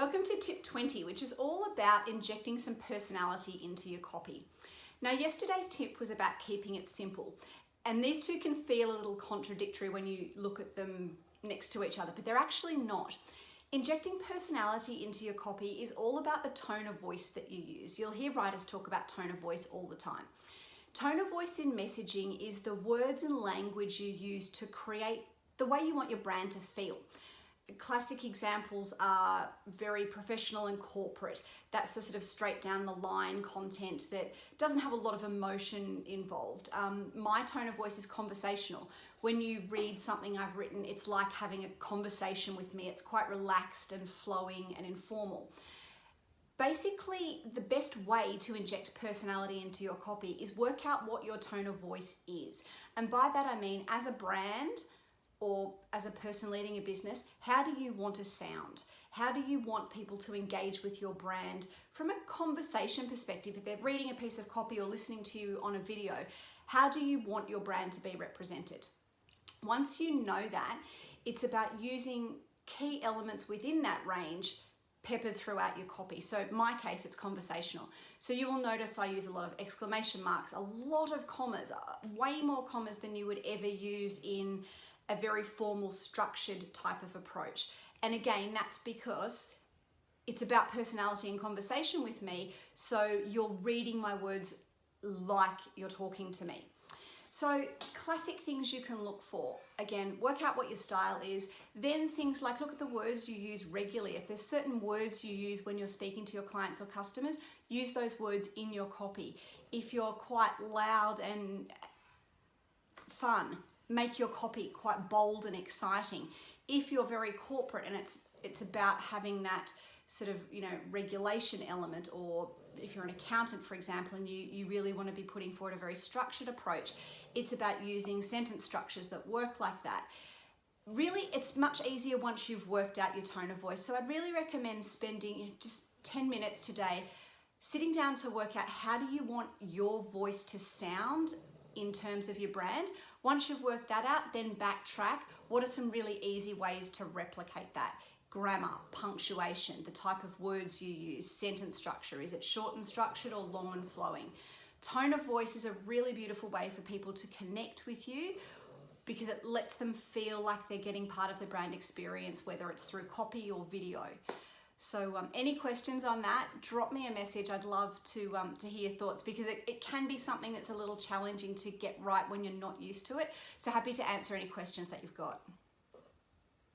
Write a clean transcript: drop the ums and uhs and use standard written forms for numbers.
Welcome to tip 20, which is all about injecting some personality into your copy. Now, yesterday's tip was about keeping it simple, and these two can feel a little contradictory when you look at them next to each other, but they're actually not. Injecting personality into your copy is all about the tone of voice that you use. You'll hear writers talk about tone of voice all the time. Tone of voice in messaging is the words and language you use to create the way you want your brand to feel. Classic examples are very professional and corporate. That's the sort of straight down the line content that doesn't have a lot of emotion involved. My tone of voice is conversational. When you read something I've written, it's like having a conversation with me. It's quite relaxed and flowing and informal. Basically, the best way to inject personality into your copy is work out what your tone of voice is. And by that I mean, as a brand, or as a person leading a business, how do you want to sound? How do you want people to engage with your brand from a conversation perspective? If they're reading a piece of copy or listening to you on a video, how do you want your brand to be represented? Once you know that, it's about using key elements within that range peppered throughout your copy. So in my case, it's conversational. So you will notice I use a lot of exclamation marks, a lot of commas, way more commas than you would ever use in a very formal, structured type of approach. And again, that's because it's about personality and conversation with me, so you're reading my words like you're talking to me. So classic things you can look for. Again, work out what your style is. Then things like look at the words you use regularly. If there's certain words you use when you're speaking to your clients or customers, use those words in your copy. If you're quite loud and fun, make your copy quite bold and exciting. If you're very corporate and it's about having that sort of, regulation element, or if you're an accountant, for example, and you really want to be putting forward a very structured approach, it's about using sentence structures that work like that. Really, it's much easier once you've worked out your tone of voice. So I'd really recommend spending just 10 minutes today sitting down to work out how do you want your voice to sound in terms of your brand. Once you've worked that out, then backtrack. What are some really easy ways to replicate that? Grammar, punctuation, the type of words you use, sentence structure. Is it short and structured or long and flowing? Tone of voice is a really beautiful way for people to connect with you because it lets them feel like they're getting part of the brand experience, whether it's through copy or video. So any questions on that, drop me a message. I'd love to hear your thoughts, because it can be something that's a little challenging to get right when you're not used to it. So happy to answer any questions that you've got.